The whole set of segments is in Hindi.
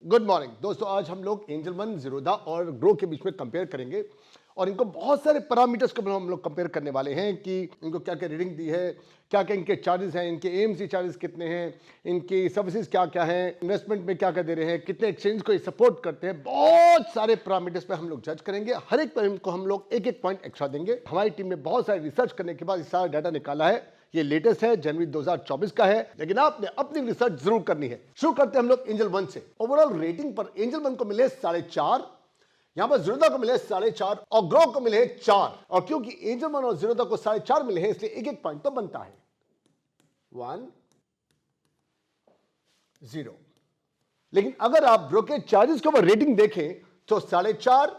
गुड मॉर्निंग दोस्तों। आज हम लोग एंजल वन, जीरोधा और ग्रो के बीच में कंपेयर करेंगे और इनको बहुत सारे पैरामीटर्स को हम लोग कंपेयर करने वाले हैं कि इनको क्या क्या रेटिंग दी है, क्या क्या इनके चार्जेस हैं, इनके एएमसी चार्जेस कितने हैं, इनकी सर्विसेज क्या क्या हैं, इन्वेस्टमेंट में क्या क्या दे रहे हैं, कितने एक्सचेंज को ये सपोर्ट करते हैं। बहुत सारे पैरामीटर्स पे हम लोग जज करेंगे। हर एक पर इनको हम लोग एक एक पॉइंट एक्स्ट्रा देंगे। हमारी टीम ने बहुत सारे रिसर्च करने के बाद सारा डाटा निकाला है। ये लेटेस्ट है, जनवरी 2024 का है, लेकिन आपने अपनी रिसर्च जरूर करनी है। शुरू करते हैं हम लोग एंजल वन से। ओवरऑल रेटिंग पर एंजल वन को मिले 4.5, यहां पर जीरोधा को मिले 4.5 और ग्रो को मिले 4। और क्योंकि एंजल वन और जीरोधा को 4.5 मिले हैं, इसलिए एक एक पॉइंट तो बनता है 1 0। लेकिन अगर आप ब्रोकेज चार्जेस के ऊपर रेटिंग देखें तो 4.5,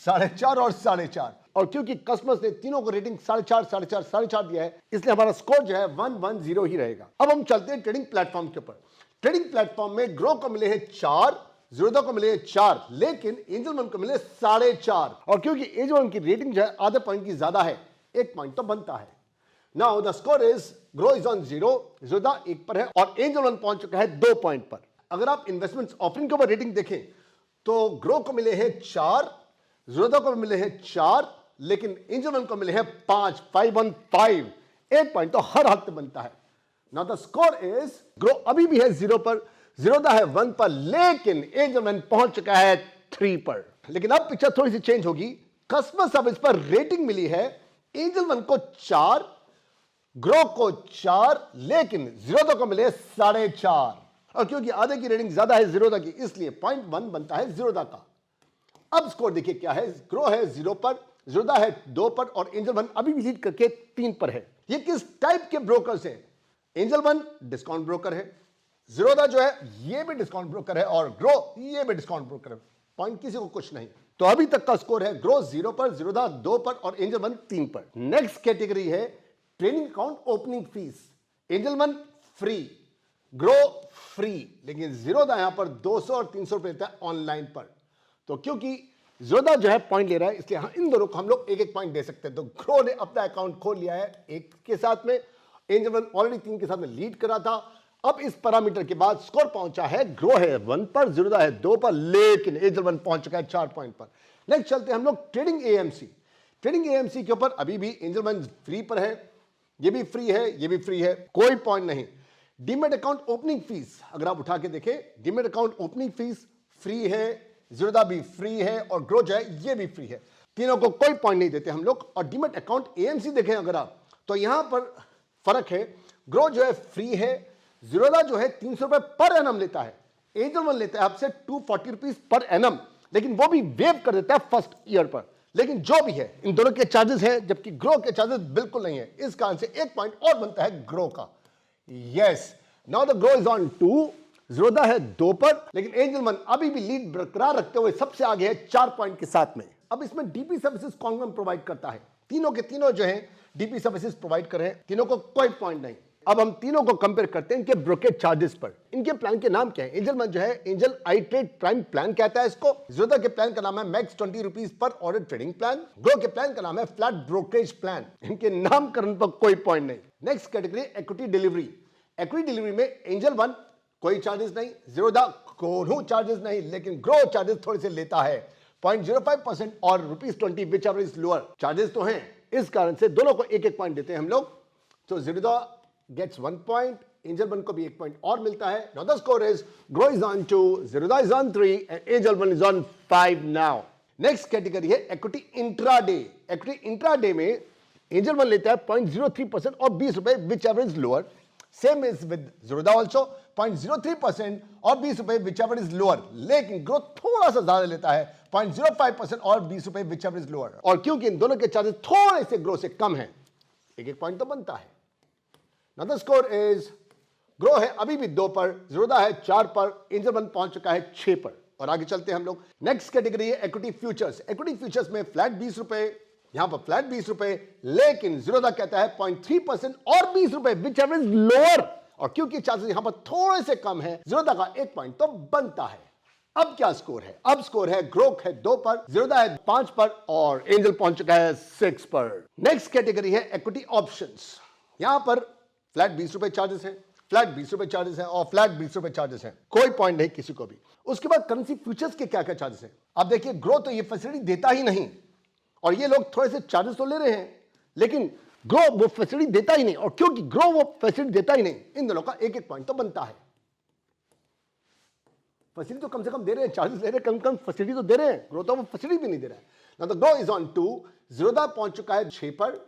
4.5 और 4.5। और क्योंकि कस्टमर्स ने तीनों को रेटिंग 4.5, 4.5, 4.5 दिया है, इसलिए हमारा स्कोर जो है 110 ही रहेगा। अब हम चलते हैं ट्रेडिंग प्लेटफॉर्म के ऊपर। ट्रेडिंग प्लेटफॉर्म में ग्रो को मिले हैं 4, जीरोधा को मिले 4, लेकिन एंजल वन को मिले 4.5। और क्योंकि एंजल वन की रेटिंग जो है आधे पॉइंट की ज्यादा है, एक पॉइंट तो बनता है। Now the score is Groww is on 0, Zerodha 1 पर है और एंजल वन पहुंच चुका है 2 पॉइंट पर। अगर आप इन्वेस्टमेंट ऑफरिंग के ऊपर रेटिंग देखें तो ग्रो को मिले हैं 4, जीरोधा को मिले हैं 4, लेकिन एंजल वन को मिले हैं 5, 5 on 5। एक पॉइंट तो हर हाथ में बनता है। Now the score is grow अभी भी है 0 पर, जीरोधा है 1 पर, लेकिन एंजल वन पहुंच चुका है 3 पर। लेकिन अब पिक्चर थोड़ी सी चेंज होगी। कस्टमर सर्विस पर रेटिंग मिली है एंजल वन को 4, ग्रो को 4, लेकिन जीरोधा को मिले 4.5। और क्योंकि आधे की रेटिंग ज्यादा है जीरोधा की, इसलिए 0.1 बनता है जीरोधा का। अब स्कोर देखिए क्या है। ग्रो है 0 पर, जीरोधा है 2 पर और एंजल वन अभी भी लीड करके 3 पर है। ये किस टाइप के ब्रोकर्स हैं? एंजल वन डिस्काउंट ब्रोकर है, जीरोधा जो है ये भी डिस्काउंट ब्रोकर है और ग्रो ये भी डिस्काउंट ब्रोकर है। पॉइंट किसी को कुछ नहीं। तो अभी तक का स्कोर है ग्रो 0 पर, जीरोधा 2 पर और एंजल वन 3 पर। नेक्स्ट कैटेगरी है trading account opening fees. Angel one free, grow free, लेकिन जीरोधा यहां पर 200 और 300 रुपए लेता है ऑनलाइन पर। तो क्योंकि जीरोधा जो है पॉइंट ले रहा है, इसलिए इन दोनों को हम लोग एक एक पॉइंट दे सकते हैं। तो ग्रो ने अपना अकाउंट खोल लिया है 1 के साथ में, एंजल वन ऑलरेडी 3 के साथ में लीड कर रहा था। अब इस पैरामीटर के बाद स्कोर पहुंचा है, ग्रो है 1 पर, जीरोधा है 2 पर, लेकिन एंजल वन पहुंच चुका है 4 पॉइंट पर। नेक्स्ट चलते हैं हम लोग ट्रेडिंग एएमसी। ट्रेडिंग एएमसी के ऊपर अभी भी एंजल वन फ्री पर है, ये भी फ्री है, ये भी फ्री है, कोई पॉइंट नहीं। डीमेट अकाउंट ओपनिंग फीस अगर आप उठा के देखें, demat account opening fees free है, जीरोधा भी फ्री है और ग्रो जो है ये भी फ्री है। तीनों को कोई पॉइंट नहीं देते हम लोग। और डीमेट अकाउंट एएमसी देखें अगर आप, तो यहां पर फर्क है। ग्रो जो है फ्री है, जीरोधा जो है 300 रुपए पर एनम लेता है, एंजल वन लेता है आपसे 240 रुपीज पर एनम, लेकिन वो भी वेव कर देता है फर्स्ट ईयर पर। लेकिन जो भी है, इन दोनों के चार्जेस है, जबकि ग्रो के चार्जेस बिल्कुल नहीं है। इस कारण से एक पॉइंट और बनता है ग्रो का। Yes, now the grow is on 2, Zerodha है 2 पर, लेकिन एंजल वन अभी भी लीड बरकरार रखते हुए सबसे आगे है 4 पॉइंट के साथ में। अब इसमें डीपी सर्विसेज कौन कौन प्रोवाइड करता है? तीनों के तीनों जो है डीपी सर्विसेज प्रोवाइड कर रहे हैं, तीनों को कोई पॉइंट नहीं। अब हम तीनों को कंपेयर करते हैं इनके ब्रोकेज चार्जेस पर। इनके प्लान के नाम क्या है? एंजल वन जो है एंजल आई ट्रेड प्राइम प्लान कहता है इसको। जीरोधा के प्लान का नाम है max 20 rupees per order trading plan. Grow के प्लान का नाम है फ्लैट ब्रोकरेज प्लान। इनके नामकरण पर कोई पॉइंट नहीं। Next category equity delivery. Equity delivery में एंजल वन कोई चार्जेस नहीं, जीरोधा कोई चार्जेस नहीं, लेकिन ग्रो चार्जेस थोड़े से लेता है 0.05% और ₹20 which ever is lower. Charges तो हैं, इस कारण से दोनों को एक एक पॉइंट देते हैं हम लोग। तो Zerodha gets 1 point, Angel One को भी 1 पॉइंट और मिलता है। Now the score is Groww is on 2, Zerodha is on 3 and Angel One is on 5 now. Next category है इक्विटी इंट्राडे। इक्विटी इंट्राडे में एंजल वन लेता है 0.03% और 20 रुपए whichever is lower. Same is with Zerodha also 0.03% और 20 रुपए विच एवर इज लोअर, लेकिन ग्रो थोड़ा सा ज्यादा लेता है 0.05% और 20 रुपए विच एवर इज लोअर। और क्योंकि इन दोनों के चार्जेस थोड़े से ग्रो से कम है, एक एक पॉइंट तो बनता है। Now the score is grow है अभी भी 2 पर, जीरोधा है 4 पर, एंजल वन पहुंच चुका है 6 पर। और आगे चलते हैं हम लोग। नेक्स्ट कैटेगरी है इक्विटी फ्यूचर्स। इक्विटी फ्यूचर्स में फ्लैट 20 रुपए, यहां पर फ्लैट 20 रुपए, लेकिन जीरोधा कहता है 0.3% और 20 रुपए विच एवर इज लोअर। और क्योंकि चार्जेस यहां पर थोड़े से कम है, जीरोधा का 1 पॉइंट तो बनता है। अब क्या स्कोर है? अब स्कोर है ग्रो है 2 पर, जीरोधा है 5 पर और एंजल पहुंच चुका है 6 पर। नेक्स्ट कैटेगरी है इक्विटी ऑप्शंस। यहां पर फ्लैट 20 रुपए चार्जेस है, फ्लैट 20 रुपए चार्जेस है और फ्लैट 20 रुपए चार्जेस है, कोई पॉइंट नहीं किसी को भी। उसके बाद करेंसी फ्यूचर्स के क्या क्या चार्जेस हैं। आप देखिए ग्रो तो ये फैसिलिटी देता ही नहीं, और ये लोग थोड़े से चार्जेस तो ले रहे हैं, लेकिन ग्रो वो फैसिलिटी देता ही नहीं, और क्योंकि ग्रो वो फैसिलिटी देता ही नहीं, इन दोनों का एक एक पॉइंट तो बनता है। फैसिलिटी तो कम से कम दे रहे हैं, चार्जेस ले रहे हैं, कम कम फैसिलिटी तो दे रहे हैं, ग्रो तो वो फैसिलिटी भी नहीं दे रहा है ना। तो ग्रो इज ऑन 2, ज़ीरोधा पहुंच चुका है 6 पर,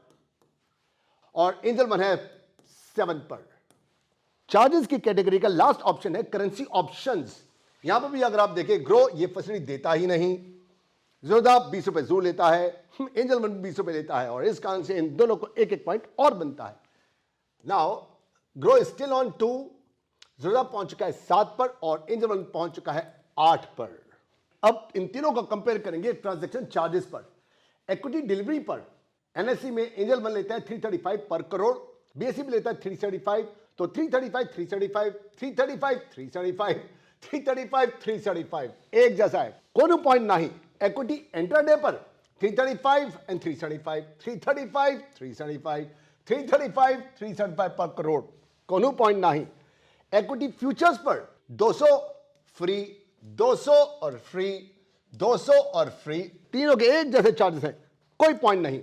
और एंजल वन है 7 पर। चार्जेस की कैटेगरी का लास्ट ऑप्शन है करेंसी ऑप्शंस। यहां पर भी अगर आप देखें ग्रो ये फैसिलिटी देता ही नहीं, ज़ीरोधा 20 रुपए जरूर लेता है, एंजल वन 20 रुपए लेता है, और इस कारण से इन दोनों को एक एक पॉइंट और बनता है। Now grow is still on 2, Zerodha पहुंच चुका है 7 पर, और एंजल वन पहुंच चुका है 8 पर। अब इन तीनों को कंपेयर करेंगे ट्रांजैक्शन चार्जेस पर। इक्विटी डिलीवरी पर एनएससी में एंजल वन लेता है 335 पर करोड़, बीएससी में लेता है 375, तो 335 375 335 375 335 375 एक जैसा है, कोई पॉइंट नहीं। इक्विटी इंट्राडे पर 335 एंड 375 335 375 335 375 पर करोड़, कोई पॉइंट नहीं। इक्विटी फ्यूचर्स पर 200 फ्री, 200 और फ्री, 200 और फ्री, तीनों के एक जैसे चार्जेस हैं, कोई पॉइंट नहीं।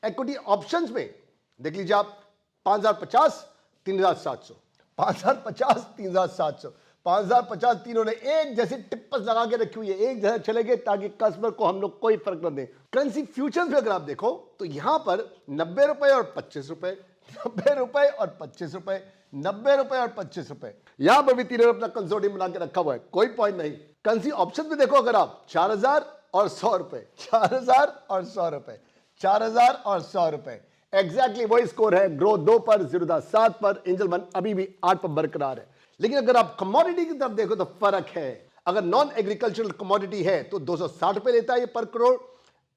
इक्विटी ऑप्शंस में देख लीजिए आप 5050 3700, 5050 3700, 5050 तीनों ने एक जैसे टिप्पस लगा के रखी हुई है, एक जैसे चलेंगे ताकि कस्टमर को हम लोग कोई फर्क न दें। करेंसी फ्यूचर्स में अगर आप देखो तो यहां पर 90 रुपए और 25 रुपए, 90 रुपए और 25 रुपए, 90 रुपए और 25 रुपए, यहां पर भी तीनों ने अपना कंसोर्टियम बना के रखा हुआ है, कोई पॉइंट नहीं। करेंसी ऑप्शन में देखो अगर आप 4000 और 100 रुपए, 4000 और 100 रुपए, 4000 और 100 रुपए, एग्जैक्टली वही स्कोर है। ग्रो 2 पर, ज़ीरोधा 7 पर, एंजल वन अभी भी 8 पर बरकरार है। लेकिन अगर आप कमोडिटी की तरफ देखो तो फर्क है। अगर नॉन एग्रीकल्चरल कमोडिटी है तो 260 रुपए लेता है ये पर करोड़,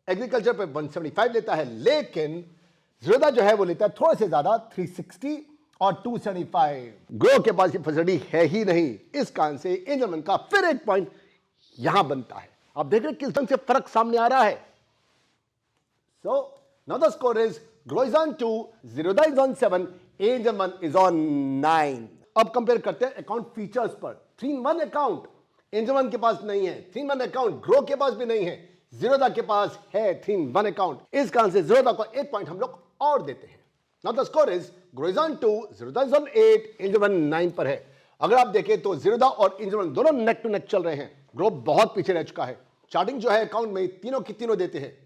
एग्रीकल्चर पे 175 लेता है, लेकिन ज़ीरोधा जो है वो लेता है थोड़े से ज्यादा 360 और 275। ग्रो के पास ये फैसिलिटी है ही नहीं, इस कारण से एंजल वन का फिर एक पॉइंट यहां बनता है। आप देख रहे हैं किस ढंग से फर्क सामने आ रहा है। So now the score is Grow is on 2, Zerodha is on 7, Angel One is on 9. अब कंपेयर करते हैं अकाउंट फीचर्स पर। 3-in-1 अकाउंट एंजल वन के पास नहीं है, 3-in-1 अकाउंट ग्रो के पास भी नहीं है, ज़ीरोधा के पास है 3-in-1 अकाउंट। इस कारण से ज़ीरोधा को एक पॉइंट हम लोग और देते हैं। Now the score is Groww is on 2, Zerodha is on 8, angel one 9 पर है। अगर आप देखें तो ज़ीरोधा और एंजल वन दोनों नेक टू नेक चल रहे हैं। ग्रो बहुत पीछे रह चुका है। चार्टिंग जो है अकाउंट में तीनों की तीनों देते हैं,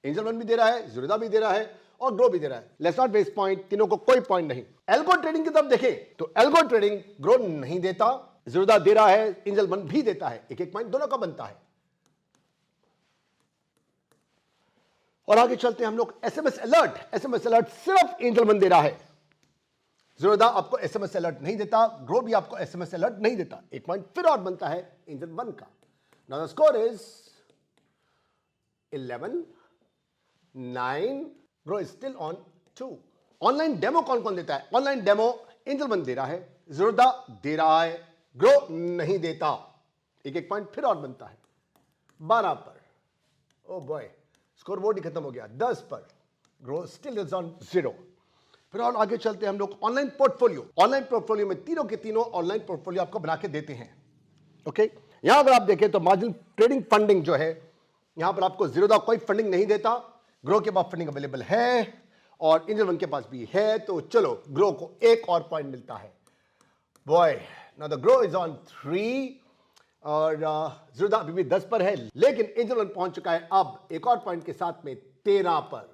एंजल वन भी दे रहा है, ज़ीरोधा भी दे रहा है, और ग्रो भी दे रहा है। लेट्स नॉट वेस्ट पॉइंट, तीनों को कोई पॉइंट नहीं। एल्गो ट्रेडिंग की तरफ देखें तो एल्गो ट्रेडिंग ग्रो नहीं देता, ज़ीरोधा दे रहा है, एंजल वन भी देता है, एक एक पॉइंट दोनों का बनता है। और आगे चलते हैं हम लोग एसएमएस अलर्ट। एसएमएस अलर्ट सिर्फ एंजल वन दे रहा है, ज़ीरोधा आपको एसएमएस अलर्ट नहीं देता, ग्रो भी आपको एसएमएस अलर्ट नहीं देता, एक पॉइंट फिर और बनता है एंजल वन का। Now the score is 11, 9, grow is still on 2। Online demo कौन कौन देता है? ऑनलाइन डेमो एंजल वन दे रहा है, ज़ीरोधा दे रहा है, ग्रो नहीं देता, एक एक पॉइंट फिर और बनता है 12 पर। ओ बॉय, स्कोर बोर्ड ही खत्म हो गया। 10 पर, ग्रो स्टिल इज ऑन 0। फिर और आगे चलते हैं हम लोग ऑनलाइन पोर्टफोलियो। ऑनलाइन पोर्टफोलियो में तीनों के तीनों ऑनलाइन पोर्टफोलियो आपको बना के देते हैं। ओके, यहां अगर आप देखें तो मार्जिन ट्रेडिंग फंडिंग जो है, यहां पर आपको ज़ीरोधा कोई फंडिंग नहीं देता, ग्रो के पास फंडिंग अवेलेबल है और एंजल वन के पास भी है, तो चलो ग्रो को एक और पॉइंट मिलता है। Boy, now the grow is on 3 और ज़ीरोधा अभी भी 10 पर है, लेकिन एंजल वन पहुंच चुका है अब एक और पॉइंट के साथ में 13 पर।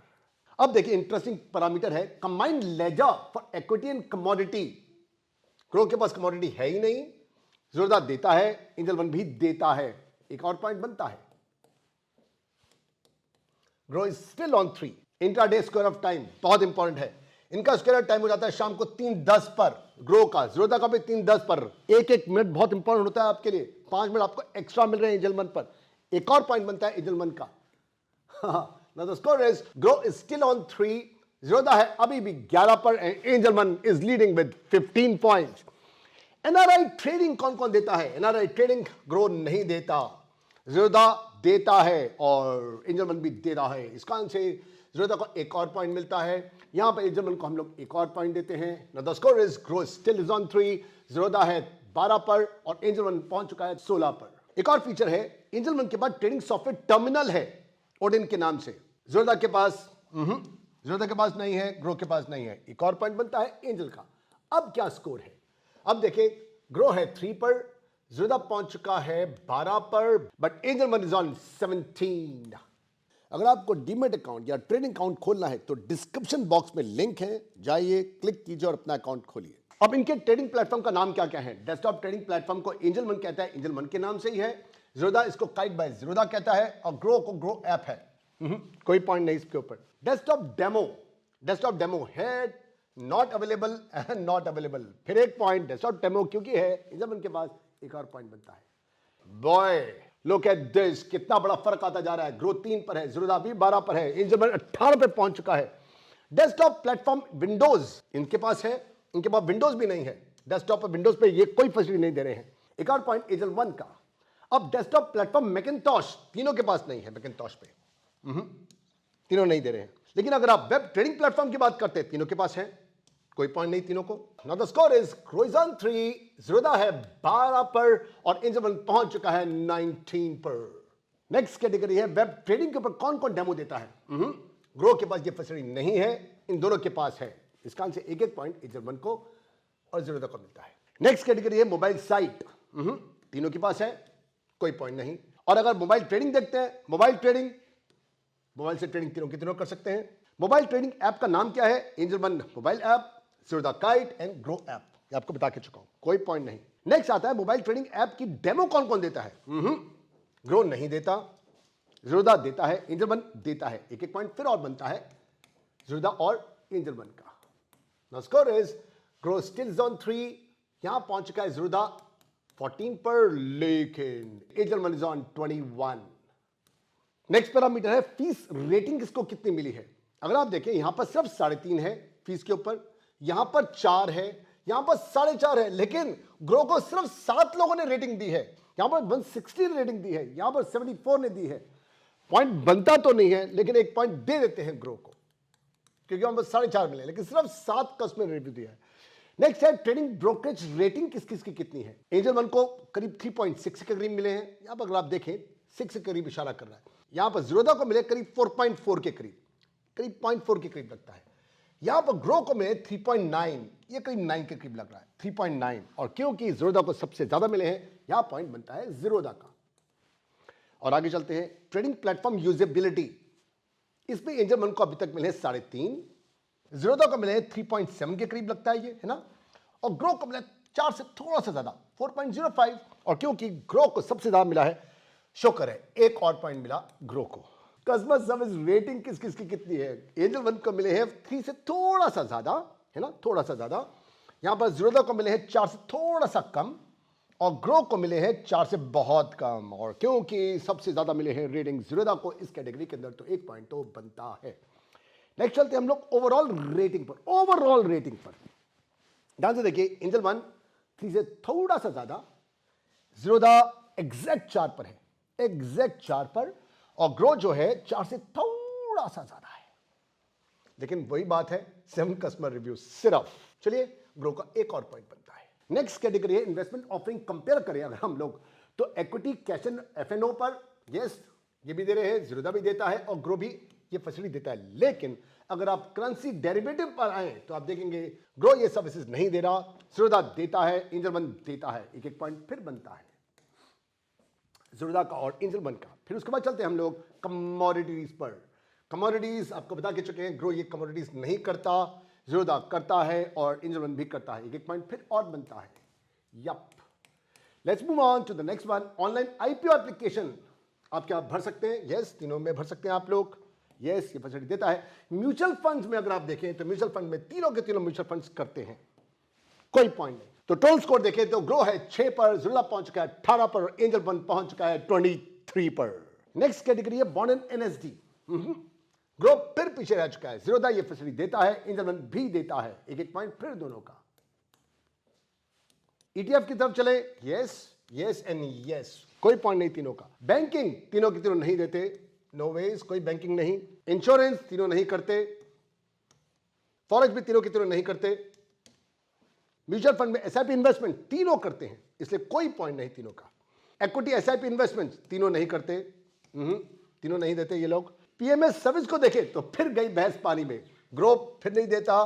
अब देखिए इंटरेस्टिंग पैरामीटर है combined ledger for equity and commodity. Groww के पास कमोडिटी है ही नहीं, ज़ीरोधा देता है, एंजल वन भी देता है, एक और पॉइंट बनता है। Grow is still on 3। Intraday square of time बहुत इंपॉर्टेंट है। इनका स्क्वायर ऑफ टाइम हो जाता है शाम को 3:10 पर, ग्रो का, ज़ीरोधा का भी 3:10 पर। एक एक मिनट बहुत इंपॉर्टेंट होता है आपके लिए, 5 मिनट आपको एक्स्ट्रा मिल रहे हैं एंजल वन पर, एक और पॉइंट बनता है एंजल वन का। Now the score is Grow is still on 3, Zerodha है अभी भी 11 पर, angel One is leading with 15 points. NRI trading कौन कौन देता है? एनआरआई ट्रेडिंग ग्रो नहीं देता, ज़ीरोधा देता है और एंजल वन भी दे रहा है। इस कारण से ज़ीरोधा को एक और पॉइंट मिलता है, यहां पर एंजल वन को हम लोग एक और पॉइंट देते हैं। Now the score is Grow still is on 3, Zerodha है 12 पर और एंजल वन पहुंच चुका है 16 पर। एक और फीचर है, एंजल वन के बाद ट्रेडिंग सॉफ्टवेयर टर्मिनल है ओडिन के नाम से। ज़ीरोधा के पास नहीं है, ग्रो के पास नहीं है। एक और पॉइंट बनता है एंजल का। अब क्या स्कोर है? अब देखिए, ग्रो है 3 पर, ज़ीरोधा पहुंच चुका है 12 पर, but angel One is on 17। अगर आपको डीमेट अकाउंट या ट्रेडिंग अकाउंट खोलना है तो डिस्क्रिप्शन बॉक्स में लिंक है, जाइए, क्लिक कीजिए और अपना अकाउंट खोलिए। अब इनके ट्रेडिंग प्लेटफॉर्म का नाम क्या क्या है? डेस्कटॉप ट्रेडिंग प्लेटफॉर्म को एंजल वन कहता है, एंजल वन के नाम से ही है। ज़ीरोधा इसको काइट बाय ज़ीरोधा कहता है, और ग्रो को ग्रो ऐप है। कोई पॉइंट नहीं इसके ऊपर। डेस्कटॉप डेमो है, not available and not available. फिर एक पॉइंट, डेस्कटॉप डेमो क्योंकि है एंजल वन के पास, एक और पॉइंट बनता है। बॉय, लुक एट दिस, कितना बड़ा फर्क आता जा रहा है। ग्रो 3 पर है, ज़ीरोधा भी 12 पर है, एंजल वन 18 पे पहुंच चुका है। डेस्कटॉप प्लेटफॉर्म विंडोज इनके पास है, इनके पास विंडोज भी नहीं है। डेस्कटॉप पर विंडोज पे ये कोई फैसिलिटी नहीं दे रहे हैं। एक और पॉइंट एंजल वन का। अब डेस्कटॉप प्लेटफॉर्म मैकिंटॉश तीनों के पास नहीं है, मैकिंटॉश पे तीनों नहीं दे रहे हैं। लेकिन अगर आप वेब ट्रेडिंग प्लेटफॉर्म की बात करते हैं, तीनों के पास है, कोई पॉइंट नहीं तीनों को। Now the score is Groww is on 3, Zerodha है 12 पर और एंजल वन पहुंच चुका है 19 पर। नेक्स्ट कैटेगरी है वेब ट्रेडिंग के ऊपर कौन कौन डेमो देता है। ग्रो के पास ये फैसिलिटी नहीं है, इन दोनों के पास है। इसका आंसर एक एक पॉइंट एंजल वन को और ज़ीरोधा को मिलता है। नेक्स्ट कैटेगरी है मोबाइल साइट, तीनों के पास है, कोई पॉइंट नहीं। और अगर मोबाइल ट्रेडिंग देखते हैं, मोबाइल से ट्रेडिंग तीनों के तीनों कर सकते हैं। मोबाइल ट्रेडिंग ऐप का नाम क्या है? Angel one mobile app, Zerodha kite and grow app, ये आपको बता के चुका हूं, कोई पॉइंट नहीं। नेक्स्ट आता है मोबाइल ट्रेडिंग ऐप की डेमो कौन कौन देता है। ग्रो नहीं देता, ज़ीरोधा देता है, एंजल वन देता है। एक एक पॉइंट फिर और बनता है ज़ीरोधा और एंजल वन का। Now score is grow still is on 3, यहां पहुंच चुका है ज़ीरोधा 14 पर, लेकिन angel One is on 21। Next parameter है फीस रेटिंग, किसको कितनी मिली है। अगर आप देखें, यहां पर सिर्फ 3.5 है फीस के ऊपर, यहां पर 4 है, यहां पर 4.5 है, लेकिन ग्रो को सिर्फ 7 लोगों ने रेटिंग दी है। यहां पर 160 रेटिंग दी है, यहां पर 74 ने दी है। पॉइंट बनता तो नहीं है, लेकिन एक पॉइंट दे देते हैं ग्रो को, क्योंकि वहां पर 4.5 मिले, लेकिन सिर्फ 7 कस्टमर रिव्यू दिया है। नेक्स्ट है ट्रेडिंग ब्रोकरेज रेटिंग किस किस की कितनी है। एंजल वन को करीब 3.6 के करीब मिले हैं, यहां पर अगर आप देखें 6 के करीब इशारा कर रहा है। यहां पर ज़ीरोधा को मिले करीब 4.4 के करीब 0.4 के करीब लगता है। यहां पर ग्रो को मिले 3.9, ये करीब 9 के करीब लग रहा है, 3.9। और क्योंकि ज़ीरोधा को सबसे ज्यादा मिले हैं, यहां पॉइंट बनता है ज़ीरोधा का। और आगे चलते हैं ट्रेडिंग प्लेटफॉर्म यूजेबिलिटी, इसमें एंजल वन को अभी तक मिले 3.5, ज़ीरोधा को मिले 3.7 के करीब लगता है ये, है ना। और ग्रो को मिला 4 से थोड़ा सा ज्यादा 4.05। और क्योंकि ग्रो को सबसे ज्यादा मिला है, शुक्र है एक और पॉइंट मिला ग्रो को। कस्टमर सर्विस रेटिंग किस किस की कितनी है। एंजल वन को मिले हैं 3 से थोड़ा सा ज्यादा, है ना, थोड़ा सा ज्यादा। यहां पर ज़ीरोधा को मिले हैं 4 से थोड़ा सा कम, और ग्रो को मिले हैं 4 से बहुत कम। और क्योंकि सबसे ज्यादा मिले हैं रेटिंग ज़ीरोधा को इस कैटेगरी के अंदर, तो एक पॉइंट तो बनता है। नेक्स्ट चलते हैं हम लोग ओवरऑल रेटिंग पर। ध्यान से देखिए, एंजल वन 3 से थोड़ा सा ज्यादा, ज़ीरोधा एग्जैक्ट 4 पर है, एग्जैक्ट 4 पर, और ग्रो जो है 4 से थोड़ा सा ज्यादा है। लेकिन वही बात है, 7 कस्टमर रिव्यू सिर्फ। चलिए, ग्रो का एक और पॉइंट बनता है। नेक्स्ट कैटेगरी है इन्वेस्टमेंट ऑफरिंग। कंपेयर करें अगर हम लोग, तो इक्विटी कैश एंड एफएनओ पर यस ये भी दे रहे हैं, ज़ीरोधा भी देता है और ग्रो भी ये फैसिलिटी देता है। लेकिन अगर आप करेंसी डेरिवेटिव पर आए तो आप देखेंगे ग्रो ये सर्विसेज नहीं दे रहा, ज़ीरोधा देता है, एंजल वन देता है। एक एक पॉइंट फिर बनता है ज़ीरोधा का और एंजल वन का। फिर उसके बाद चलते हैं हम लोग कमोडिटीज पर। कमोडिटीज आपको बता के चुके हैं, ग्रो ये कमोडिटीज नहीं करता, ज़ीरोधा करता है और एंजल वन भी करता है। एक एक पॉइंट फिर और बनता है। Yup, let's move on to the next one. Online IPO application आप क्या भर सकते हैं? यस, तीनों में भर सकते हैं आप लोग। यस, ये फैसिलिटी देता है। म्यूचुअल फंड्स में अगर आप देखें तो म्यूचुअल फंड में तीनों के तीनों म्यूचुअल फंड्स करते हैं, कोई पॉइंट नहीं। तो टोटल स्कोर देखें तो ग्रो है 6 पर, ज़ीरोधा पहुंच चुका है 18 पर, एंजल वन पहुंच चुका है 23 पर। नेक्स्ट कैटेगरी है बॉन्ड एंड एनएसडी। ग्रो फिर पीछे रह चुका है, ज़ीरोधा ये फैसिलिटी देता है, एंजल वन भी देता है। एक एक पॉइंट फिर दोनों का। ईटीएफ की तरफ चले, यस यस एंड यस, कोई पॉइंट नहीं तीनों का। बैंकिंग तीनों की तीनों नहीं देते, नो वेज, कोई बैंकिंग नहीं। इंश्योरेंस तीनों नहीं करते, फॉरेक्स भी तीनों की तीनों नहीं करते। म्यूचुअल फंड में एसआईपी इन्वेस्टमेंट तीनों करते हैं, इसलिए कोई पॉइंट नहीं तीनों का। इक्विटी एसआईपी इन्वेस्टमेंट तीनों नहीं करते, तीनों नहीं देते ये लोग। पीएमएस सर्विस को देखें तो फिर गई बहस पानी में। ग्रो फिर नहीं देता,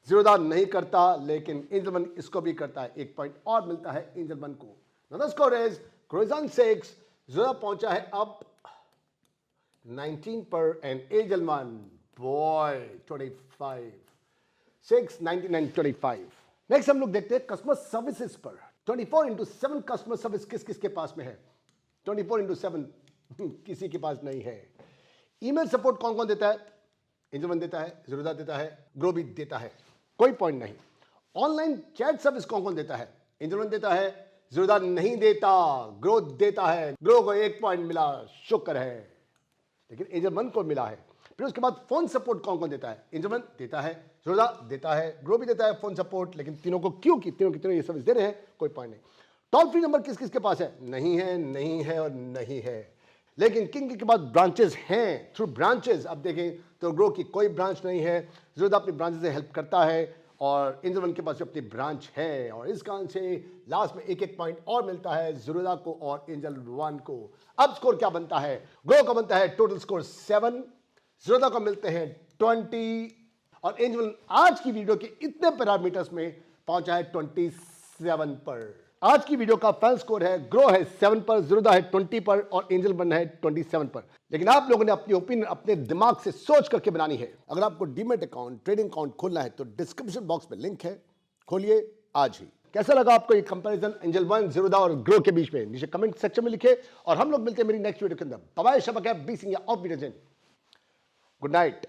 जीरोधा नहीं करता, लेकिन एंजल वन इसको भी करता है। 1 पॉइंट और मिलता है एंजल वन को। Now the score is Groww is on 6, Zerodha पहुंचा है अब 19 पर and Angel one boy 25, 6, 19 and 25। Next हम लोग देखते हैं कस्टमर सर्विसेज पर। 24/7 कस्टमर सर्विस किस किस के पास में है? 24/7 किसी के पास नहीं है। ईमेल सपोर्ट कौन कौन देता है? एंजल वन देता है, जीरोधा देता है, ग्रो भी देता है, कोई पॉइंट नहीं। ऑनलाइन चैट सर्विस कौन कौन देता है? एंजल वन देता है, जीरोधा नहीं देता, ग्रो देता है। ग्रो को 1 पॉइंट मिला, शुक्र है, लेकिन एंजल वन को मिला है। फिर उसके बाद फोन सपोर्ट कौन कौन देता है? एंजल वन देता है, जीरोधा देता है, ग्रो भी देता है फोन सपोर्ट, लेकिन तीनों को क्यों की तीनों की तीनों ये सर्विस दे रहे हैं, कोई पॉइंट नहीं। टोल फ्री नंबर किस किस के पास है? नहीं है, नहीं है और नहीं है। लेकिन किंग के बाद ब्रांचेस हैं, थ्रू ब्रांचेस। अब देखें तो ग्रो की कोई ब्रांच नहीं है, जीरोधा अपनी ब्रांचेस से हेल्प करता है और एंजल वन के पास अपनी ब्रांच है, और इस कारण से लास्ट में 1-1 पॉइंट और मिलता है जीरोधा को और एंजल वन को। अब स्कोर क्या बनता है? ग्रो का बनता है टोटल स्कोर 7, जीरोधा को मिलते हैं 20 और एंजल वन आज की वीडियो के इतने पैरामीटर्स में पहुंचा है 27 पर। आज की वीडियो का फाइनल स्कोर है ग्रो है 7 पर, जीरोधा है 20 पर और एंजल वन है 27 पर। लेकिन आप लोगों ने अपनी ओपिनियन अपने दिमाग से सोच करके बनानी है। अगर आपको डीमेट अकाउंट, ट्रेडिंग अकाउंट खोलना है तो डिस्क्रिप्शन बॉक्स में लिंक है, खोलिए आज ही। कैसा लगा आपको ये कंपैरिजन एंजल वन, जीरोधा और ग्रो के बीच में? नीचे कमेंट सेक्शन में लिखे और हम लोग मिलते हैं मेरी नेक्स्ट वीडियो के अंदर। बाय बाय, शबक है बी सिंह ऑफ वीडियो। Good night.